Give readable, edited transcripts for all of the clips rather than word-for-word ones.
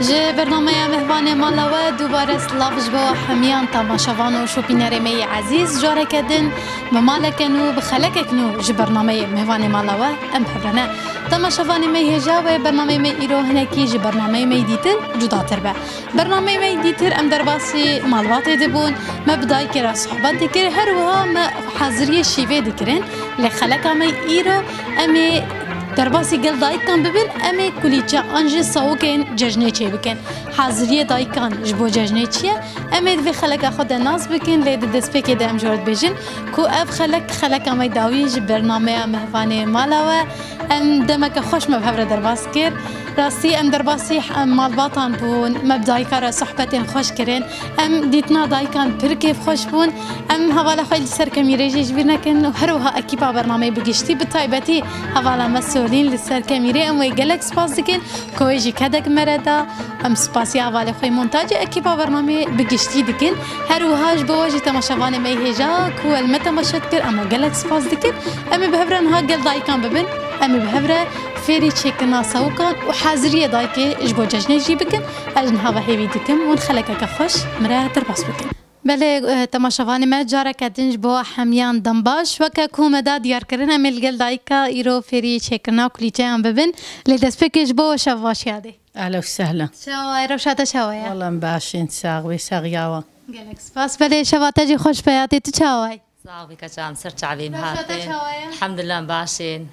جه برنامه مهمان مالا و دوباره سلاف جبو حمیان تماشاوان و شوپینر می عزیز جاره کدن ممالکنو بخلککنو جه برنامه مهمان مالا و ام حبرنه تماشاوان می هجا و برنامه می ایرو هنکی جه برنامه می دیتر جداتر به برنامه می دیتر ام درباسی مالوات دبون مبدای کرا صحبت دکر هر وها ما حاضری شیوه دکرن لخلک می ایرو امی درباسی گل دایکان ببین امی کلیچه آنجی ساوکن جشنه چه بکن حاضریه دایکان جبو جشنه چیه امی دوی خلق خود ناز بکن لید دست پکی دم جورد بجن کو اف خلق امی داوی جب برنامه مهوانه مالا و ام دمک خوش مبهور درباس کر راستی ام درباسی مالباتان بون مبدای کار صحبتین خوش کرن ام دیتنا دایکان پر کیف خوش بون ام حوالا خیلی سر کمیره جبیر نکن و هر وها اکیپا برنامه بگشتی بتایبتی حوالا مسئولین لسر کمیره ام وی گلک سپاس دکن کویجی کدک مردا ام سپاسی حوالا خوی مونتاج اکیپا برنامه بگشتی دکن هر وهاش بواجی تماشاوان می هجا کو المتماشات کر اما گلک سپاس دکن ام بهبرن ها گل دایکان ببین ام بهبره فيري تشيكنا سوكان وحازرية دايكي جبو ججنة جي بكن أجنها وهيبي دكم ونخلقك كخوش مرا ترباس بكن بله تماشاواني ما جارة كدنج بو حميان دنباش وكا كومدا ديار كرنا ملقل دايكا إيرو فيري تشيكنا وكليتين ببن لدس بكيش بو شواش يادي أهلا وسهلا شواي روشاتا شوايا والله مباشين ساغوي ساغياوا قالك سباس بله شواتا جي خوش بياتي تشاواي صافي كجام سرت عبي مهاتين الحمد لله مباشين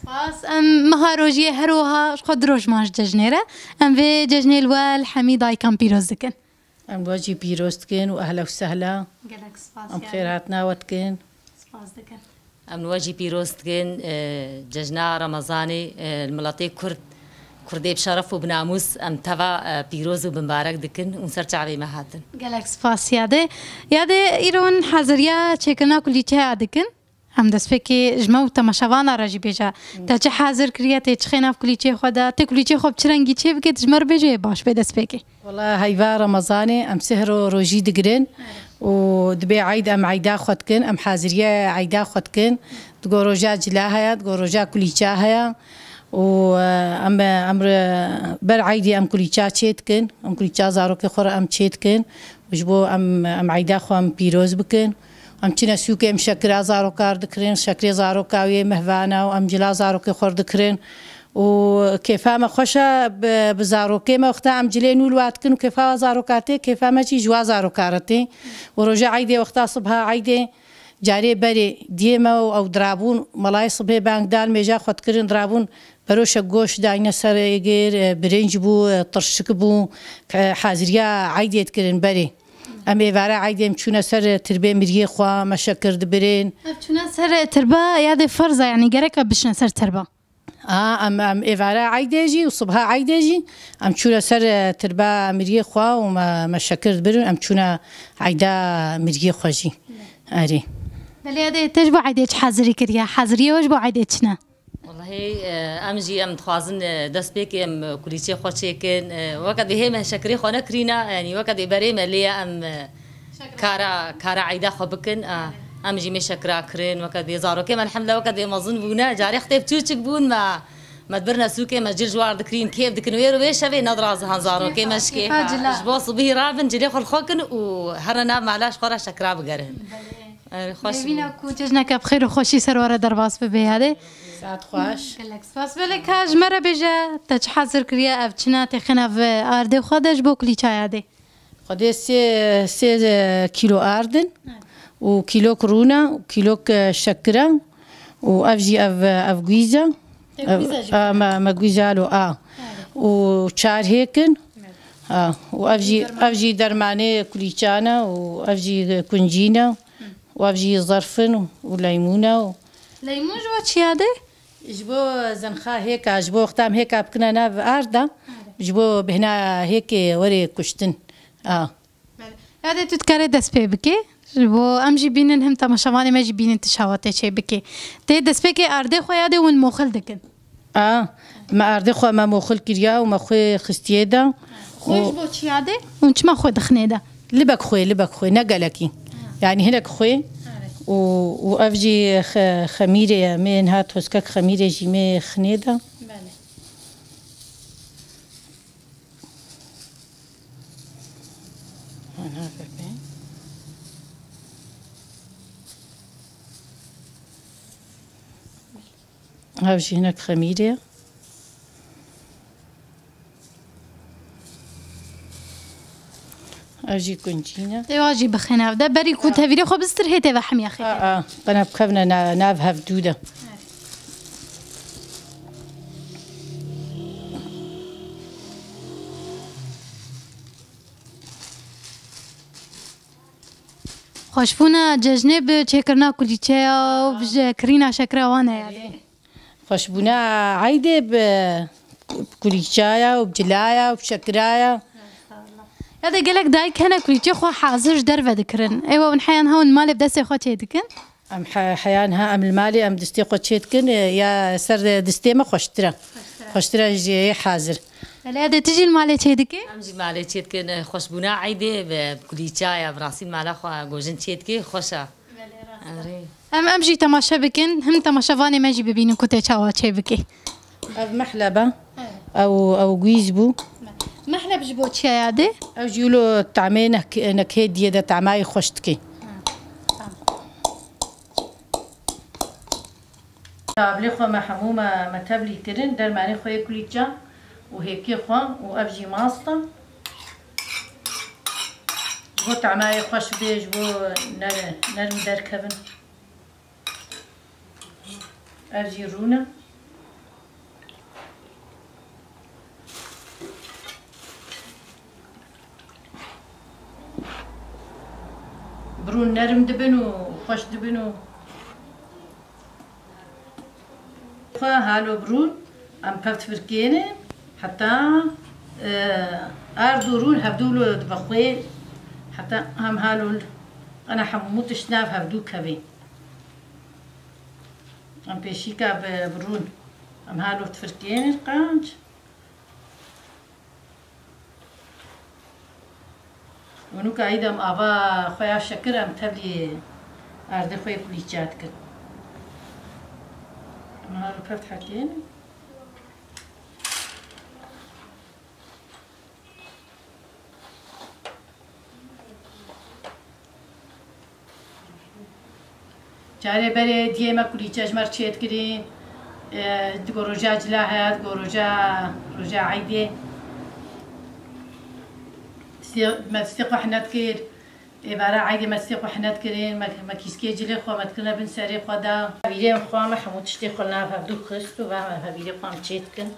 باس مهاروجي هروها خد روج ماش ججنيرة ام في ججني الوال حميد اي كان بيروز دكن ام واجي بيروز دكن واهلا وسهلا قالك سباس ام خيراتنا وتكن سباس دكن ام واجي بيروز دكن ججنا رمضاني الملاطي كردي بشرف وبناموس ام تبع بيروز وبمبارك دكن ونسرت عبي مهاتن قالك سباس يادي ايرون حاضريا تشيكنا كلي تشا دكن هم دست فکی جمع تماشاوانا راجی بیجا تا چه حاضر کریه تا چه خناف کلیچه خدا تا کلیچه خوب چرنگی چه بکت جمر بیجه باش به دست فکی والله هيفا رمضاني ام سهر روجي دقرن ودبي عيد ام عيدا خدكن ام حاضريه عيدا خدكن تقول رجا جلاها تقول رجا كليچاها و ام امر بر عيدي ام كليچا چيتكن ام كليچا زاروك خور ام چيتكن وجبو ام عيدا خو ام بيروز بكن ام چنا سوک ام شکر زارو کار دکرین شکر زارو کاوی مهوانا و ام جلا زارو که خورد دکرین و کیفام خوشا بزارو که ما وقتا ام جلی نول وات کن و کیفا زارو کارته کیفام چی جوا زارو کارته و رجع عیده وقتا صبح عیده جاری بری دیما او درابون ملای صبح بانک دال میجا خود کرین درابون بروش گوش داینه سر اگر برنج بو ترشک بو حاضریا عیده کرین بری أمي فارا عيدي مشونا سر تربية مريه خوا مشكر دبرين مشونا سر تربة يادي فرزة يعني جركة بشنا سر تربة أم إفارا عيدي جي وصبها عيدي جي أم شونا سر تربة مريه خوا وما مشكر دبرين أم شونا عيدا مريه خوا جي أري بل يادي تجبو عيدي حاضري كريا حاضرية وجبو عيدي تشنا والله ام جي ام خوازن دست بك ام كليتي خوشيكن وقت هي ما شكري خونا كرينا يعني وقت بري مليا ام كارا عيدا خبكن ام جي مشكرا كرين وقت زارو كمان الحمد لله وقت ما ظن بونا جاري خطيب تشوچك بون ما تبرنا سوكي ما جيل جوار دكرين كيف دكن ويرو ويش هبي نظرة زهانزارو كي مشكي جبوس به رابن جلي خل خوكن وهرنا معلاش خورا شكرا بقرن خوش بينا كو ججنك بخير وخوشي سرورة درباس ببي هذه ساعت خوش قالك سباس بلك هاج مرة بيجا تج حاضر كريا أبتشنا تخنا في أرد وخدش بوكلي شاي هذه خدي سي كيلو أردن وكيلو كرونا وكيلو شكرا وأفجي أف جويزا ما جويزا له وشار هيكن وأفجي درمانة كليشانا وأفجي كنجينا وأفجي ظرفن وليمونة ليمون جوا شي هذا جبو زنخا هيك جبو وقتام هيك بكنا ناف أردا جبو بهنا هيك وري كشتن هذا تذكر دس بيبكي جبو أمجي بينن هم تماشاواني ما جبينن تشاواتي شيء بكي تي دس بيكي أرده خويا ده ون موخل دكن ما أرده خو ما موخل كريا وما خو خستيدا جبو شي هذا ونش ما خو دخنيدا لبك خوي نقلكي يعني هناك خوي وأفجي خميرة من هات هسكك خميرة جيمي خنيدة هاوجي هناك خميرة أجي كنجينا تواجي بخنا ده بري كنت هفيري خو بستر هي تبع حمي أخي قنا بخفنا ناف هفدودة خوشبونا ججنه بچکرنا کلیچه و بجکرینا شکر وانه يعني خوشبونا عايدة بكليشايا وبجلايا وبشكرايا هذا قالك دايك هنا كليچه خو حاضر درفه ذكرن ايوه ونحيان هون مال بدسي خو تشدكن ام حيانها ام المالي ام دستي خو تشدكن يا سر دستي ما خوشترا جي حاضر لا هذا تجي المال تشدكي امجي مالي تشدكن خوشبونا عايده بكليچايا براسين مالا خو گوجن تشدكي خوشا امجي تماشا بكن هم تماشا فاني ماجي ببين كنت تشاوا تشبكي محلبة او جويزبو محلب جبو تشيادي او جيولو طعمي نكهه ديدا طعماي خوشتكي تابلي خو محمومه ما تبلي كرن در ماني خو كليجا وهيك خو وابجي ماسطه بو طعماي خوش بيج بو نرم دركبن ابجي رونه برون نرم دبن وخوش دبن هالو برون ام بفت فركينه حتى اردورون هبدولو دبخوي حتى هم هالو انا حموتش ناف هبدو كبي ام بيشيكا برون ام هالو تفركينه قانج ونوكا ايدم ابا خويا شكر ام تبلي ارد خويا كليچات كر ما ركبت حكين جاري بري ديما كليچاج مرچيت كرين دغورجا جلاهات غورجا عيدي ما تستيقوا حنات كير عبارة عادي ما تستيقوا حنات كيرين ما كيسكي جلي خو ما تكنا بن سري خدا بيريم خو ما حمود تشتيقوا لنا فبدو خستو بها بيريم خو مشيتكن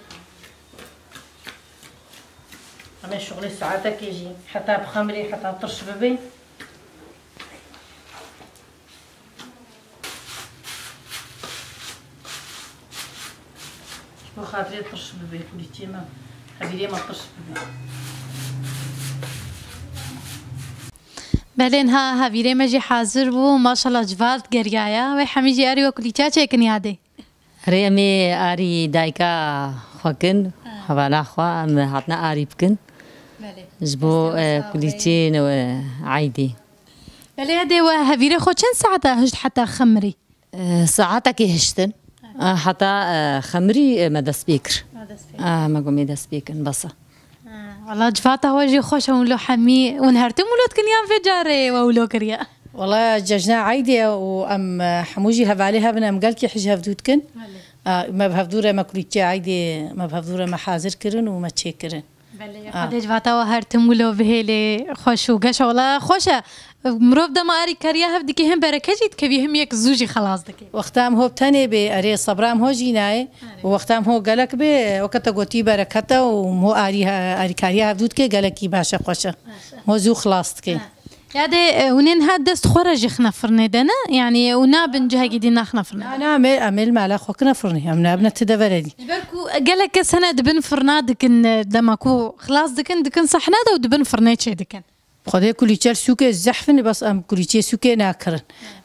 انا شغلي ساعاتك يجي حتى بخمري حتى طرش ببي شبو خاطري طرش ببي كليتي ما بيريم ما طرش ببي بلين ها هفيري ماجي حاضر بو ما شاء الله جفات قريايا وي حميجي اري وكليچا چيكن يادي ريمي اري دايكا خوكن حوالا خوا ام هاتنا اري بكن جبو كليچين وعيدي بلي هدي وهفيري خو چن ساعتا هجد حتى خمري ساعتك هشتن حتى خمري مدس بيكر ما قومي دس بيكن بصا والله جفاتا واجي خوش ولو حمي ونهرتم ولو تكنيان في جاري ولو كريا والله ججنا عايدة وام حموجي هفاليها بنا ام قالكي حج هفدودكن ما بهفدوره ما كليتي عايدة ما بهفدوره ما حاضر كرن وما تشكرن بله قد جفاتا وهرتم ولو بهلي خوش وقش والله خوشة مروف دما اري كريا هفدكي هم بركجيت كبي هم يك زوجي خلاص دكي وقتام هو بتاني بأري صبرام هو جيناي ووقتام هو قالك بي وقتا قوتي بركتا ومو اري كريا هفدودكي قالكي باشا خوشة هو زو خلاصتكي هذا ونين هادست خرج خنفرني دنا يعني ونابن جهه جدينا خنفرني انا اعمل مالا خو كنفرني امنا ابنة تدبردي بركو قالك سنه دبن فرنا دكن دماكو خلاص دكن صحنا دبن فرنيتش دكن خدای کلیچر سوکه زحفنی بس ام کلیچه سوکه نکرن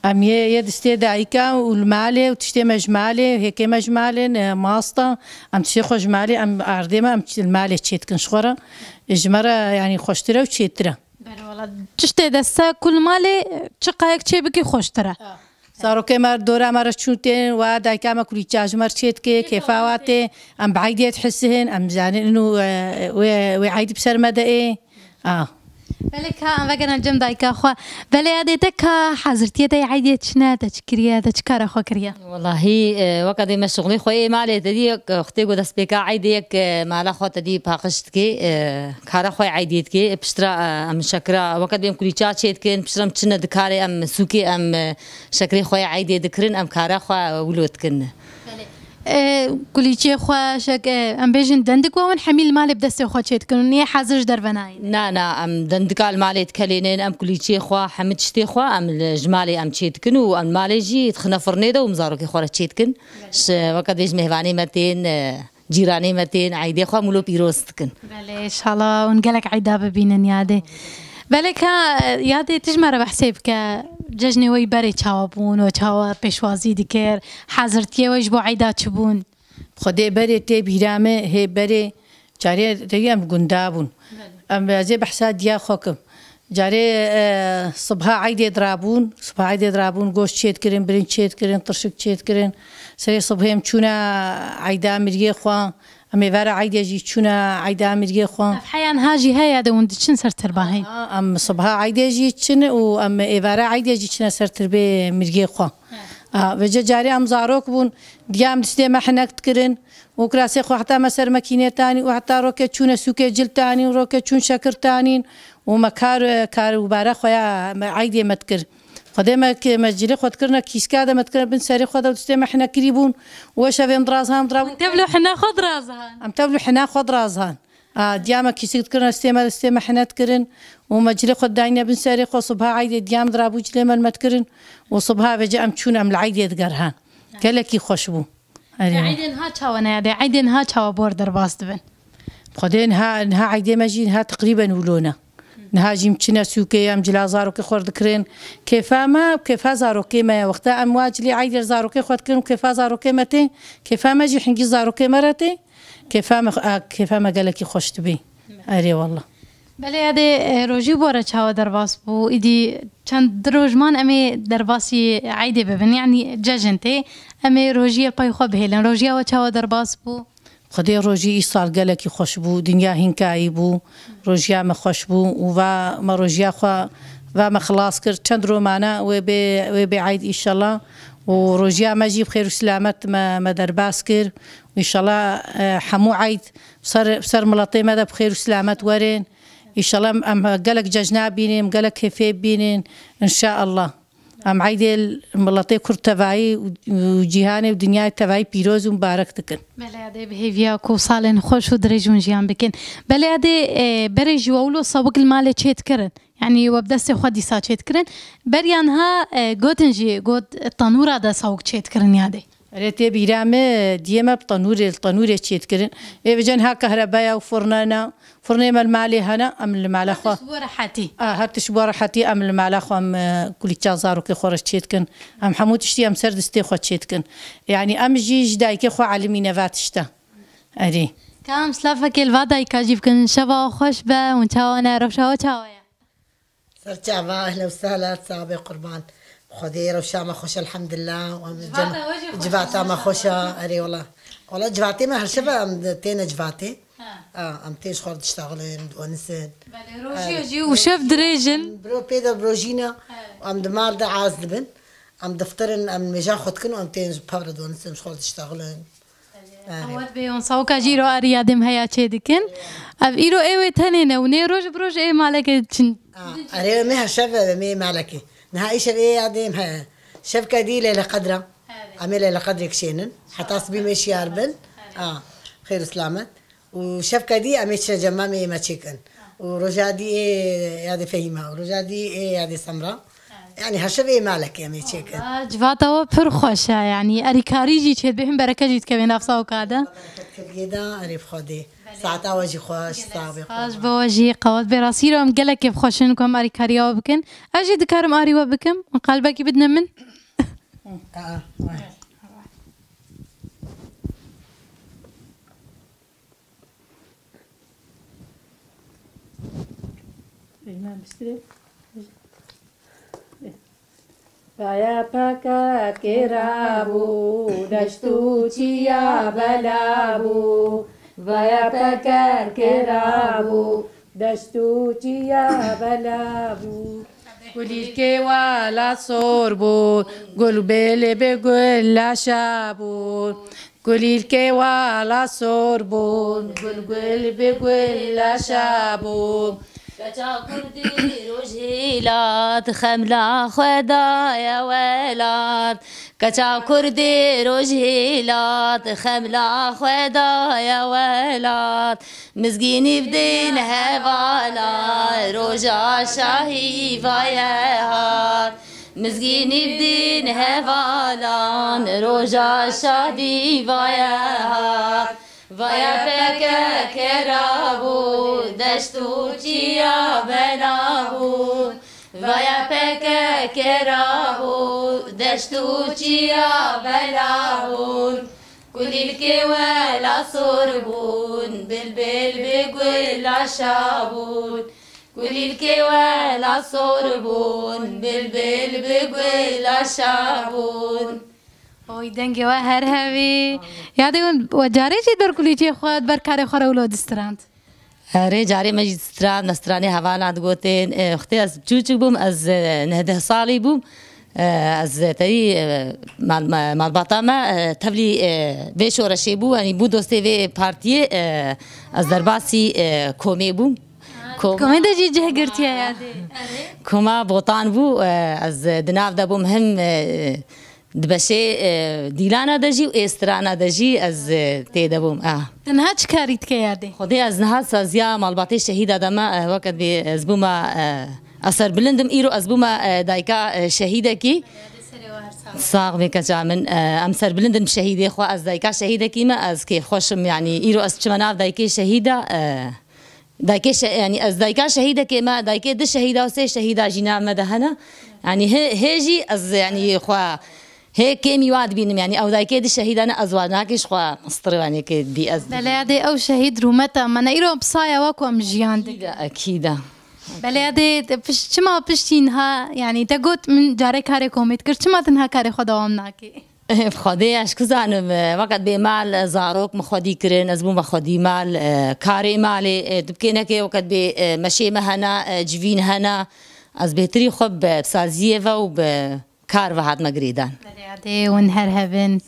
ام یه دسته دایکا والماله وتشتي مجماله هيك مجماله ماسطه ام تشي خوش ماله ام ارديمه ام الماله تشيتكن شخوره اجمره يعني خوشتره وتشيتره بله والله تشتي دسته كل ماله چقايك چه بكي خوشتره صاروا كمر دورا مرة شوتين ودايكا ما كل تاج مرشيت كيفاواتي ام بعيدة تحسهن ام زانين انه وعيد بسر مدى ايه بلك ها فكرنا الجم دايكا أخوا بلي هذيتك حزرتي تي عيدية شنا تشكريا تشكر أخوا كريا والله وقت ما شغلي خوي ما عليه تدي اختي قد سبيكا عيديك ما لا خو تدي باقشتكي كارا خوي عيديتك بشترا ام شكرا وقت بيم كل شات كان بشترا متشنا دكاري ام سوكي ام شكري خوي عيدي ذكرن ام كارا خو ولودكن كل شيء خوا شك أم بيجن دندك وين حميل مال بدس خوا شيء تكون نية حازر دربناي نا أم دندك المالي تكلينين أم كل شيء خوا حمد شتي خوا أم الجمالي أم شيء تكن وأم مالي جي تخنا فرنيدا ومزاروكي خوا شيء تكن وقت بيج مهواني متين جيراني متين عيدي خوا ملو بيروس تكن بله إن شاء الله ونقلك عيدا ببينن يادي بلك يادي تجمع بحسب ججني وي بري تشاوبون وتشاوا بشوازي ديكير حاضرتي ويجبو عيدات شبون خدي بري تي بيرامه هي بري جاري ريام قندابون ام زي بحساد يا خوكم جاري صبها عيد يضربون صبها عيد يضربون قوش تشيت كرين برين تشيت كرين طرشك تشيت كرين سري صبهم تشونا عيدا مريه خوا أمي فارا عيد يجي تشونا عيدا مريه خوا حيان هاجي هيا دون تشن سر ترباهي أم صبها عيد يجي تشن وأم إيفارا عيد يجي تشنا سر تربي مريه خوا وجا جاري أم زاروك بون ديام دستي ما حناك تكرن وكراسي خو حتى مسر ماكينة تاني وحتى روكة تشونا سوكة جل تاني وروكة تشون شكر تاني ومكار كار وبارا خويا عيد متكر خدمة مجري خد كرنا كيس كذا متكرر بن سري خد وتستمع إحنا كريبون وشافين درازها مضرب تبلو حنا خد رازهان أم تبلو حنا خد رازهان ديامة كيس كرنا استمع إحنا تكرن ومجري خد داينا بن سري خد صبها عيد ديام ضربوا جلما المتكرن وصبها بجا أم تشون أم العيد يتقرهان كلكي خوشبو عيدين ها تشاونا يا عيدين ها تشاوا بوردر باستبن خدين ها عيد ماجين ها تقريبا ولونا نهاجي متشنا سوكي ام جلا زاروكي خور ذكرين كيفا زاروكي ما وقتها ام واجلي عيد زاروكي خود كن كيفا زاروكي متين كيفا ما جي حنجي زاروكي مرتي كيفا ما قالك خوش تبي اري والله بله هذا روجي بورا تشاو درباس بو إدي كان دروجمان أمي درباسي عيدة ببن يعني جاجنتي أمي روجي باي خو بهلن روجي وتشاو درباس بو خدي روجي إيصال قالك خوش بو دنيا هنكاي بو روجيا ما خوش بو وفا ما روجيا خوا فا ما خلاص كر تندرو معنا وبي عيد إن شاء الله وروجيا ما جيب خير وسلامة ما درباس كر وإن شاء الله حمو عيد بصر ملطي ماذا بخير وسلامة ورين إن شاء الله أم قالك ججنا بينين قالك كيفي بينين إن شاء الله أم عيد الملطي كر تبعي وجيهاني ودنيا تبعي بيروز ومبارك تكن بله هذا بهيفيا كوصالن خوش ودرجون جيان بكن بله هذا بريجي وولو سابق المال تشيت كرن يعني وبدس خدي سا تشيت كرن بريانها جوتنجي جوت التنورة ده ساوق تشيت كرن يادي ريتي بيرامه ديما التنور تشيت كرن إيه بجنها كهرباء وفرنانا فرنيم المالي هنا أم المال خو تشبور حتي هرتشبور حتي أم المال خو أم كل تجازارو كي خورش تشيتكن أم حمود تشتي أم سرد استي خو تشيتكن يعني أم جيج دايكي خو علمينا فاتشتا أدي كام سلافك الفاداي كاجيبكن شبا خوش با ونتاوانا روشا وتاوايا سرتعبا أهلا وسهلا صاحبي قربان خدي روشا ما خوش الحمد لله جبعتا ما خوشا أري والله جبعتي ما هالشبا أم تينا جبعتي أم تيش خورد تشتغلين ونسن روجي جي وشاف دريجن برو بيدا بروجينا أم دمار دا عازلبن أم دفترن أم مجا خدكن وأم تينج بابرد ونسن خورد تشتغلين أود بيون ساوكا جيرو أريادم هيا تشيدكن أب إيرو إيوه تانينا وني روج بروج إيه مالك تشن أريو مها شاف مي مالكي نهائي شاف إيه عديم ها شبكة دي ليلة قدرة عمي ليلة قدرة كشينن حتى أصبي ماشي ياربن خير وسلامة وشبكة دي أميتش جمامي ما تشيكن ورجادي إيه هذه فهيمة ورجادي إيه هذه سمراء يعني هالشيء إيه مالك يا ميتشيكن جواتا وبرخوشة يعني أريكاري جي تشد بهم بركة جيت كمان أفصاو كذا بركة جدا أريف خدي ساعة واجي خوش صعب خوش بواجي قوات براسيرو أم قلك كيف خوشنكم أريكاري وبكن أجي دكارم أري وبكم قلبك بدنا من Vaya paka kerabu, dashtu chia balabu. Vaya paka kerabu, دشتو چیا بلا بود گلی که والا سور بود گل بله به گل لاشا بود گلی که والا سور بود گل به گل لاشا بود كتا كردي رجيلات خملا خدا يا ولاد كتا كردي رجيلات خملا خدا يا ولاد مزقيني بدين هوالا رجا شاهي فايهات مزقيني بدين هوالا رجا شاهي فايهات ویا پکه کرابو دشتو چیا بنابو ویا پکه کرابو دشتو چیا بنابو کلیل که ولا صربون بلبل بگل عشابون کلیل که ولا صربون بلبل بگل عشابون اوی دنگی و هر هوی یادم و جاری چی بر کلیچی خود بر کار خورا اولاد استراند اره جاری مجید استران نسترانی حوالات گوتین اختی از چوچک بوم از 19 سالی بوم از تری مال باطامه تبلی به شورشی بو یعنی بو دوستی به پارتی از درباسی کومی بوم کومی دا جی جه گرتیه یاده کوما بوطان بو از دناف دا بوم هم دبشه دیلانا دجی و استرانا دجی از تیدا بوم تنها چه کاریت که یاده خودی از نها سازیا مالباتی شهید آدم وقت بی از بوما اثر بلندم ایرو از بوما دایکا شهیده کی ساق بکجا من ام سر بلندم شهیده خو از دایکا شهیده کی ما از کی خوشم یعنی ایرو از چمناف دایکی شهیده دایکی یعنی از دایکا شهیده کی ما دایکی ده شهیده و سه شهیده جینا مدهنا یعنی هجی از یعنی خو هيك كيمي واد بينم يعني او ذاك دي الشهيد انا ازواناكش خو مصطر يعني كي بي از بلادي او شهيد رومتا من ايرو بصايا واكو ام جياندي اكيد بلادي شما بشتينها يعني تقوت من جاري كاري كوميت كر شما تنها كاري خداوم ناكي بخدي اش كزانم وقت بمال زاروك مخدي كرن ازبو مخدي مال كاري مالي دبكينك وقت بمشي مهنا جوين هنا از بهتري خب بسازيه و كار وهاد مقريدان بلادي ونهر هبن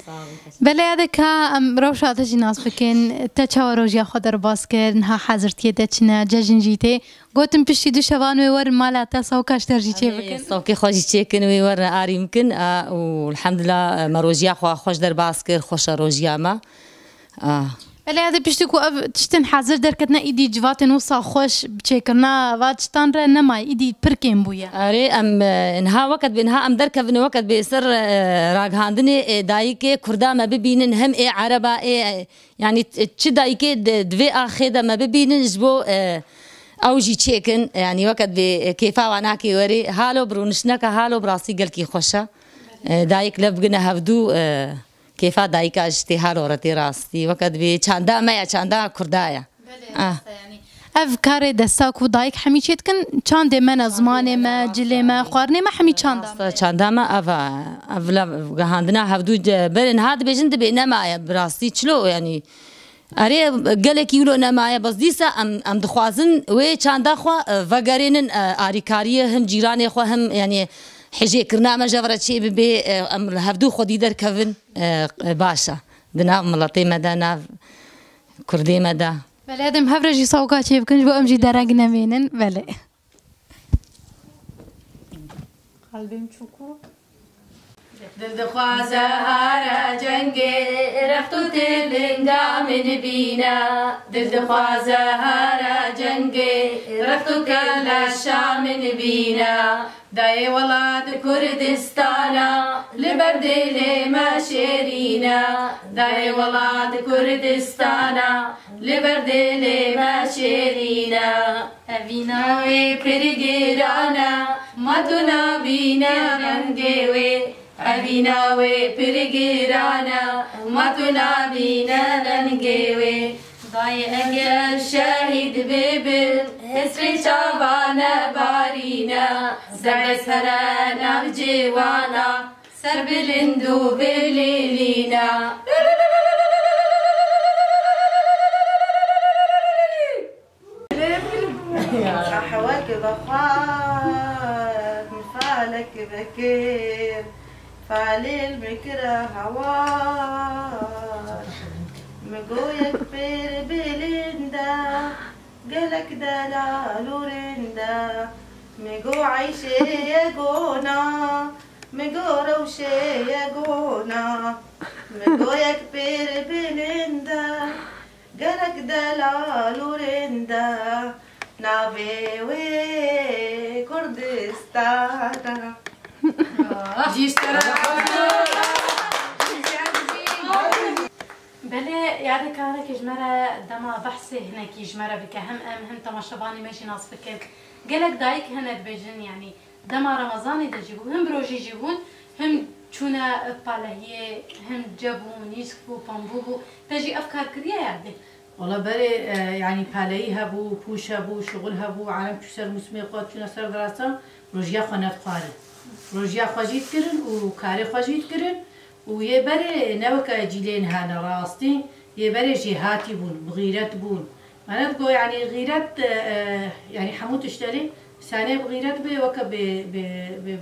بلادي كا ام روشا تجي ناس بكن تشاو روجيا خضر باسكر نها حضرتي دچنا ججنجيتي قوتم بشي دو شوان ويور مالاتا سوكاش ترجي چي بكن سوكي خوجي چيكن ويور اري يمكن والحمد لله مروجيا خو خوش در باسكر خوش روجيا ما بلادي بشتكو تشتن حاضر دركتنا ايدي جواتن وصا خوش بچيكرنا واتشتان را نما ايدي بركين بويا اري ام انها وقت بينها ام دركبن وقت بيسر راغهاندني دايكي كردا ما ببينن هم اي عربا اي يعني تش دايكي دوي اخيدا ما ببينن جبو اوجي چيكن يعني وقت بكيفا واناكي وري هالو برونشنك هالو براسي قلكي خوشا دايك لبقنا هفدو كيفا دايكا اجتهار ورتي راستي وقت بي چاندا ما يا چاندا كردايا يعني اف كاري دستاكو دايك حمي چيتكن چاند من زمان ما جلي ما خوارني ما حمي چاندا چاندا ما افلا غهاندنا هفدو برن هاد بجند بينما براستي چلو يعني اري قالك يقولوا انا معايا بس ديسا ام دخوازن وي چاندا خو وغارينن اريكاريه هم جيراني خو هم يعني حجي كرنا ما جبرت شيء ببي هفدو خدي در كفن باشا دنا ملطي مدانا كردي مدا بله ادم هفرجي صوقا شي بكنج بو امجي درقنا مينن بله قلبي مشكور دل خوازه هر جنگی رفتو تلنگا من بینا دل خوازه هر جنگی رفتو کلشا من بینا دای ولاد کردستانا لبردل ما شیرینا دای ولاد کردستانا لبردل ما شیرینا اوینا وی پرگیرانا مدونا بینا رنگی أبينا وبرجيرانا ما تنابينا لنجيوي ضاي أجل شاهد ببل هسري شابانا بارينا زعي سرانا بجيوانا سر بلندو بليلينا حواك بخاك مفعلك بكير فعلي المكره هوار مقويك بير بلندا قالك دلال ورندا مقو عيشي يا قونا مقو روشي يا قونا مقويك بير بلندا قالك دلال ورندا نافي كردستان بله یاد کاره که جمره دما بحث هناك جمره بك هم تماشباني ماشي ناس فكر قالك دايك هنا بيجن يعني دما رمضان دجيبو هم بروجي جيبون هم چونه بالهيه هم جابون يسكبو بامبو تجي افكار كريه يعني والله بري يعني بالهي هبو بوش هبو شغل هبو عالم كسر مسمي قاد چونه سر دراسه روجيا خنات قاره روجيا خواجيت كرن وكاري خواجيت كرن ويبري نوكا جيلين هانا راستي يبري جهاتي بون بغيرات بون أنا تقول يعني غيرات يعني حموت اشتري سنة بغيرات بي وكا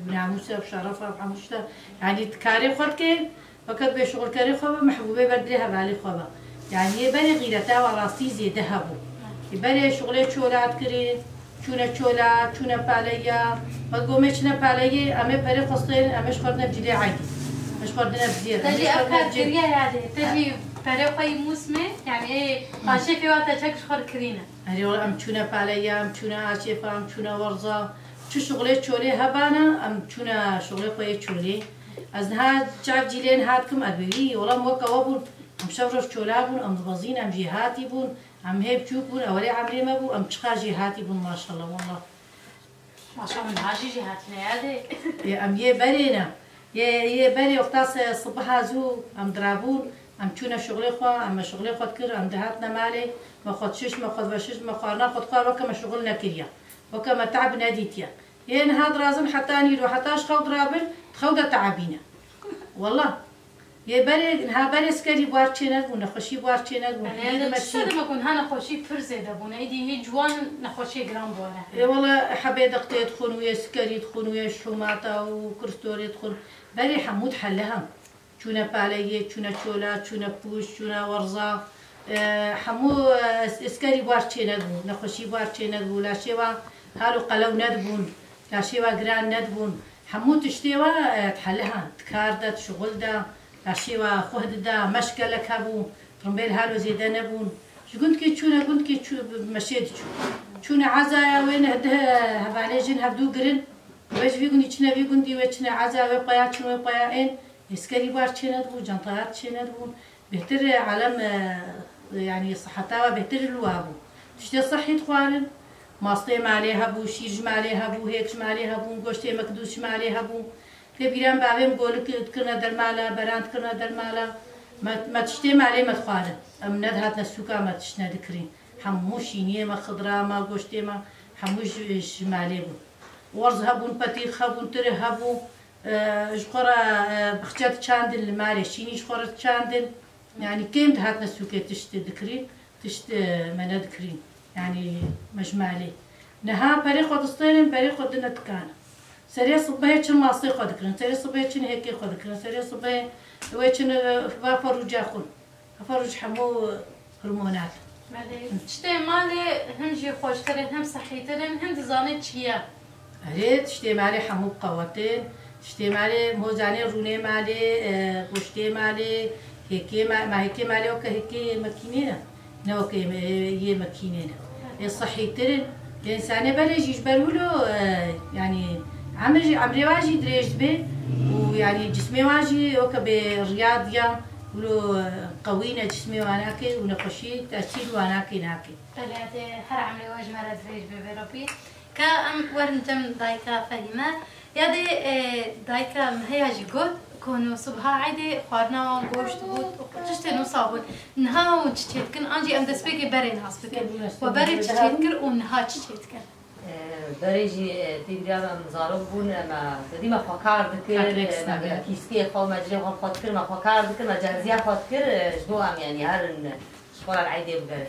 بنعموسة بشرفة بحموشة يعني تكاري خدك وكا بشغل كاري خوبة محبوبة بردلها بالي خوبة يعني يبري غيرتا وراستي زيده هبو يبري شغلة شولات كرين چونه چولا چونه باليا وتقول مشنا باليا أمي بري خصين أمش خدنا بجلي عادي مش خدنا بزيادة تجي أفكار كريه يعني تجي بريقي موسمه يعني إيه عاشقي وقت تجيك شخر كرينا هري والله أم چونه باليا أم چونه عاشقة أم چونه ورزة شو شغلة شولي هبانا أم چونه شغلة قوي شولي از نها جاب جيلين هاتكم أدبي والله موقع وابون أم شورش شولابون أم ضبزين أم جهاتي بون أم هيب شوفون أولي عمري ما بو أم شخا جهاتي بون ما شاء الله والله ما شاء الله هاجي جهاتنا هذه يا أم يبرينا يا بري وقتاس الصبح زو أم درابون أم چونه شغلي خوا أم شغلي خود كر أم دهاتنا مالي ما خود شش ما خود وشش ما خارنا خود قار وكما شغلنا كريا وكما تعب ناديتيا ين هاد رازم حتى نيرو حتى خود رابل خود تعبينا والله يا بري نها بري سكري بوارچينات بو نخوشي بوارچينات بو يعني هذا الشيء ما كون هنا خوشي فرزه دبونه ايدي هي جوان نخوشي جرام بوره اي والله حبي دقتي يدخل ويا سكري يدخل ويا شوماتا وكرستوري يدخل بري حمود حلها چونه باليه چونه چولا چونه پوش چونه ورزا حمو اسكري بوارچينات بو نخوشي بوارچينات بو لا شيوا هالو قلو ندبون لا شيوا جران ندبون حمو تشتيوا تحلها تكاردت شغل دا عشيوا خهد دا مشكلك هبو ترمبيل هالو زيدا نبون شو قلت كي تشونا قلت كي تشو مشيت تشونا عزايا وين هدها هبالي جن هبدو قرن ويش بيقولي تشنا بيقولي ويشنا عزايا ويبقيا تشنا ويبقيا إن يسكري بار تشنا دبو جنطات تشنا دبو بهتر عالم يعني صحتها بهتر الوابو تشتي صحي تخوالن ماستي مالي هبو شيج مالي هبو هيك مالي هبو قشتي مكدوس مالي هبو كبيران بعدين بقولك تكرنا درمالا بران تكرنا درمالا ما تشتي مالي ما تخالن أم ندهات السوكا ما تشنا ذكرين حموشينية ما خضرا ما قشتي ما حموش مالي بو ورز هبون بطيخ هبون تره هبو جقرا بخجات تشاندل المالي شيني جقرا تشاندل يعني كيم دهات السوكا تشتي ذكرين تشتي ما نذكرين يعني مش مالي نها بريخو دستين بريخو دنا تكان سريع صباح شن ماستي خد كرن سريع صباح شن هيك خد كرن سريع صباح ويشن فاروج ياخون فاروج حمو هرمونات تشتي مالي هنجي خوش ترين هم صحي ترين هم تزاني تشيا هريت تشتي مالي حمو قوتين تشتي مالي موزاني روني مالي قشتي مالي هيك ما هيك مالي وك هيك ماكينينا نوك هي ماكينينا الصحي ترين الإنسان بلج يجبروا يعني عمري واجي دريج به ويعني جسمي واجي وك برياضيا ولو قوينا جسمي واناكي ونخشي تأثير واناكي ناكي. بلاد هر عمري واجي مرة دريج به بربي كأم ورنتم دايكا فهيمة يادي دايكا مهياجي قد كونو صبحا عادي خارنا گوشت بود تشتنو صابون نها و چشت کن آنجی ام دست بگی بری ناس بکن و بری چشت کن و نها چشت کن بريجي تيجي مزارب بون ما بدي ما فكر ذكر ما كيسكي خو ما جري خو فكر ما فكر ذكر ما جهزيا فكر جدو ام يعني هرن شغل العيدة بقرن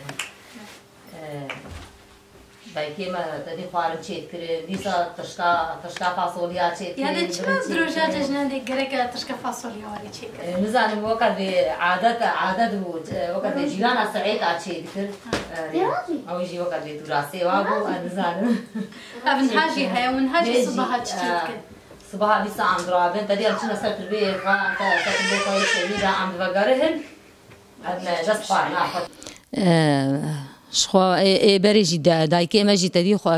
دایکی ما تدی خوارن چیت کرد دیسا تشکا فاصولیا چیت کرد یعنی چرا دروجا ججنا دی گرگا تشکا فاصولیا ولی چی کرد نزانم وقت عادت بود وقت جیران سعید چیت کرد او يجي وقت دراسي وابو نزانم ابن حاجي هيا ونهاجي صباحا چیت کرد صباحا لسه عم درابن تدي أنا سرت البيت وأنت سرت البيت هاي الشديدة عم بقرهن أنا جس فانا شخوا بريجي دايكي ما جي تدي خوا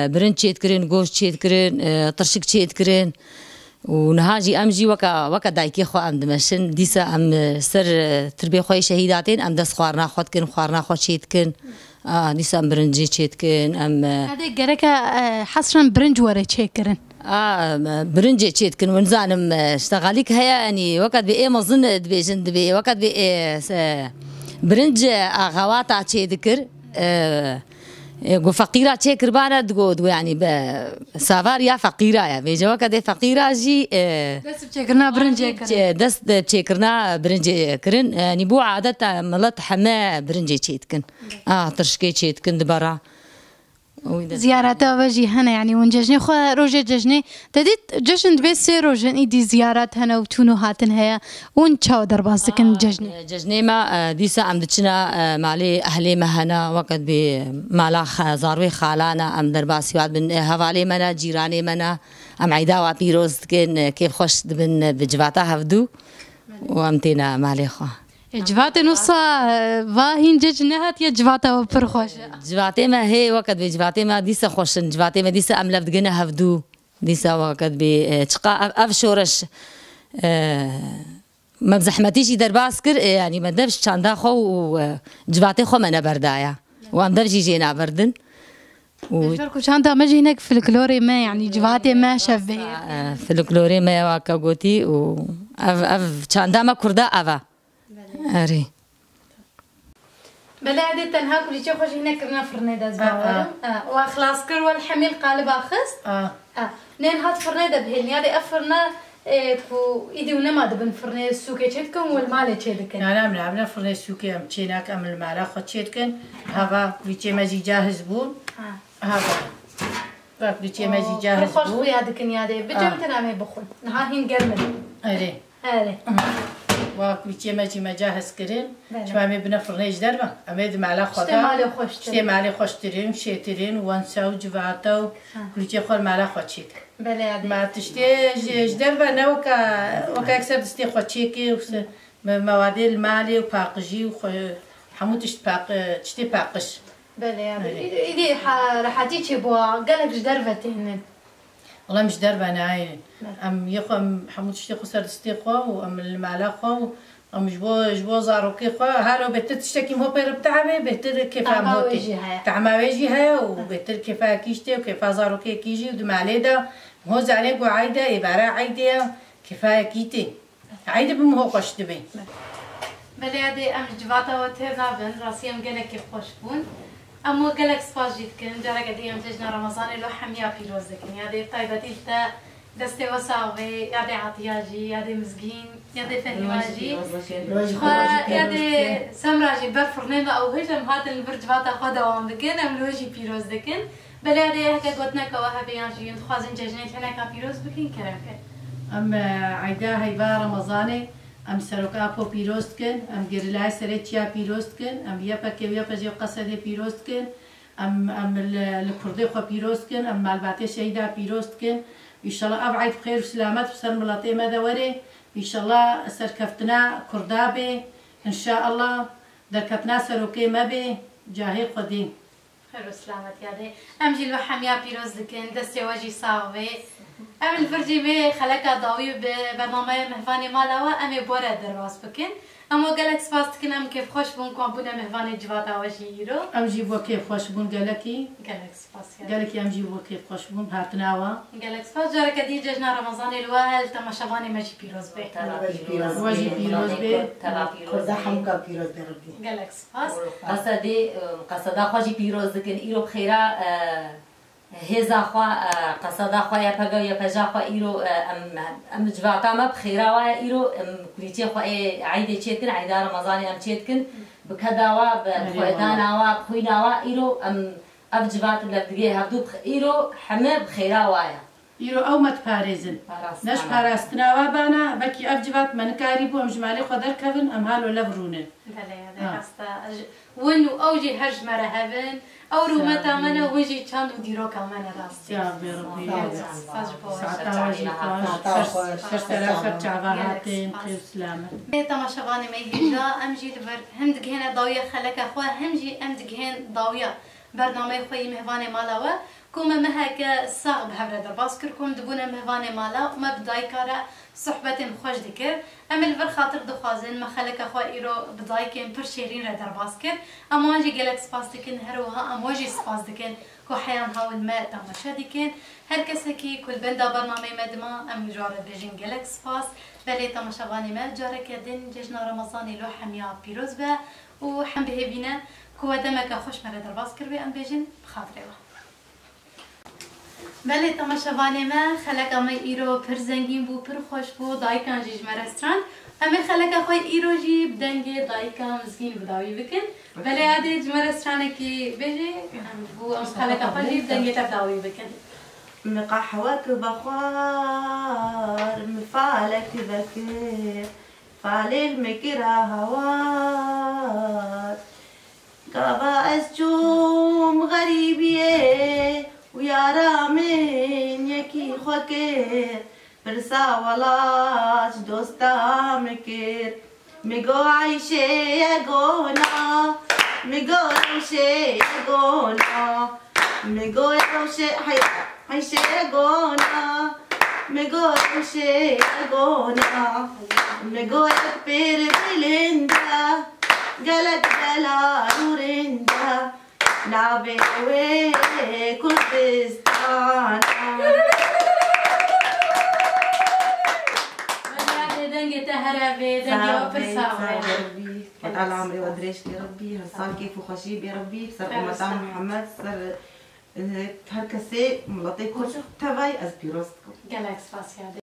برنت شيت كرين جوش شيت كرين طرشك شيت كرين ونهاجي أمجي وكا دايكي خوا أم دمشن ديسا أم سر تربية خوي شهيداتين أم دس خوارنا خود كن خوارنا خود شيت كن ديسا أم برنجي شيت كن أم هذا جركا حصرا برنج ورا شيكرن برنجي تشيت كن ونزانم اشتغاليك هيا يعني وقت بإيه مظن دبيجن دبي وقت بإيه برنج أغواتا تشي ذكر جو فقيرة تشي كربانة دقو يعني سافار يا فقيرة يا بيجي وقت فقيرة جي دس بشكرنا برنجي كرن دس بشكرنا برنجي كرن يعني بو عادة ملت حما برنجي تشيت كن ترشكي تشيت كن دبرا زيارات وجي هنا يعني ونججني خو روجي ججني تديت جشن دبي سي روجن ايدي زيارات هنا وتونو هاتن هيا ونشاو درباس كن ججني ما ديسا عم دتشنا مالي اهلي مهنا وقت بمالا زاروي خالانا ام درباسي وعد من هوالي منا جيراني منا ام عيدا وبيروز كن كيف خوش بن بجواتا هفدو وامتينا مالي خو جوات نصا واهين ججنهات يا جواتا وبرخوش جواتي ما هي وقت بجواتي ما ديسا خوشن جواتي ما ديسا ام لفدقنا هفدو ديسا وقت بتشقا افشورش ما بزحمتيش درباسكر يعني ما دبش چاندا خو وجواتي خو ما بردايا وام دبش جينا بردن فرقو چاندا ما هناك فلكلوري ما يعني جواتي ما شبه فلكلوري ما واكا قوتي و اف چاندا ما كردا افا أري بلا هذه تنها كل شيء خوش هنا كرنا فرنيدا زبالة وخلاص كر والحميل قالب أخس نين هات فرنيدا بهلني هذه أفرنا كو إيدي ونما دبن فرني السوكي تشتكم والمال تشتكم نعم نعم فرني السوكي أم تشيناك أم المال خد تشتكم هذا كل شيء ماجي جاهز بون هذا كل شيء ماجي جاهز بون خوش خويا هذيك النيادة بجمتنا ما يبخل نهاهين قرمل أري وكل شيء ما جاهز كرين شو عم يبنا فرنيج دربا أميد معلا خدا شتي مالي خوش ترين شيترين وانساو جواتو كل شيء خال معلا خوشيك بله ما تشتي دربا وكا أكثر تشتي خوشيكي مواد المالي وباقجي حمو تشتي باقش بله إيدي راحتي تبوا قالك جدربة تهنن والله مش دربة أنا عاينة أم يخو أم حمود شتي خسر ستي خو وأم المعلا خو أم جبو زاروكي خو هالو بهتر تشتكي مو بير بتاعمي بهتر كيف عموتي تعما ويجي هيا وبهتر كيف كيشتي وكيف زاروكي كيجي ودمالي دا هو زعلان قو عايدة إبارة عايدة كيف كيتي عايدة بمهو قشت بي بلي هادي أم جباتا وتهرنا بن راسي أم قالك كيف خوش بون أمو قالك سباس جيتكن جارك دي أم ججنا رمضان لو حميا بيروز دكن يادي طيبة ديلتا دستي وساوي يادي عطياجي يادي مزقين يادي فهيواجي يادي سمراجي برفرنين أو هجم هاد البرجباتا خدا وام دكن أم لوجي بيروز دكن بلي هادي هكا قوتنا كواها بيانجي ينتخوازن ججنيت هناك بيروز بكين كرمكن أم عيدا هيبا رمضاني أم سرقة أبو بيروستكن أم جرلاي سريتيا بيروستكن أم يابا كيويا بجيب قصدي بيروستكن أم الكردي خو بيروستكن أم مالباتي شهيدا بيروستكن إن شاء الله أبعد بخير وسلامات وسر ملاطي ما دوري إن شاء الله سركفتنا كردابي إن شاء الله دركتنا سرقة ما بي جاهي قديم خير وسلامات يادي أم جيل وحميا بيروستكن دستي واجي صاوي أم الفرجي بي خلقا ضاوي ببرنامج مهفاني مالاوا أمي بورا درواز بكن أما قالك سباس تكن أم كيف خوش بون كون بونا مهفاني جواتا وجيرو أم جيبوا كيف خوش بون قالكي سباس قالكي أم جيبوا كيف خوش بون هاتناوا قالك سباس جارك دي ججنا رمضان الواهل تماشافاني ماجي بيروز بي واجي بيروز بي خدا حمكا بيروز بربي قالك سباس قصدا خوشي بيروز دكن إيرو بخيرا هزا خوا قصدا خوا يا بجا يا بجا خوا إيرو أم جواتا ما بخيرا وا إيرو كليتي خوا عيد تشيتكن عيد رمضان أم تشيتكن بكذا وا بخويدانا وا بخوينا وا إيرو أبجبات اللي بدقيها بدو إيرو حمى بخيرا وايا إيرو أو ما تبارزن نش باراستنا وابانا بكي أبجبات من كاريبو أم جمالي خدر كفن أم هالو لبرونن بله هذا راستا ونو أوجي هرج مرهبن أو روما تامنا وجي كان وديرو كمان راستي يا بربي ساعتا وجي كان فرسلا فرجعاتين خير سلامة تماشاواني ما يهجا أمجي لبر هم دقهنا ضاوية خلك أخوة همجي أم دقهن ضاوية برنامج خوي مهواني مالاوا كوما مهك صاغ بهبرة درباس كركم دبونا مهواني مالا وما بداي كارا صحبة خوش ذكر أمل بر خاطر دخوازن ما خلك أخوة إيرو بداي كن بر شيرين را درباس كر أمواجي جلك سباس دكن هروها أمواجي سباس دكن كو حيان هاول ما تماشا دكن هر كسكي كل بندا برنامج مدما أم جارة بيجين جلك سباس بلي تماشاواني ما جارة كدن ججنا رمضاني لو حميا بيروز با وحم بهبينا كو دمك خوش مرة درباس كر أم بيجين بخاطره بله تماشاوانه ما خلق اما ایرو پر زنگین بو پر خوش بو دایکان جیج مرستران اما خلق خوی ایرو جی بدنگ دایکان مزگین بداوی بکن بله عاده جمرسترانه کی بجی بو ام خلق خوی جی بدنگ تبداوی بکن مقحوك بخار مفعلك ذكر فعل المكر هوار قبا اسجوم غريبيه ويا من يكي خوكر برسا ولاش دوستا مكر ميقو عايشة يقونا ميقو عايشة يقونا ميقو عايشة يقونا ميقو عايشة يقونا ميقو يكبر بلندا قالك دلا نورندا نابي كردستان دنجة تهربي دنجة وبرساوي طال عمري وادريش يا ربي هالصال كيف وخشيب يا ربي صار أمتان محمد صار هالكسي ملطي كل تبعي أزبيروستكم جالكس فاسيادة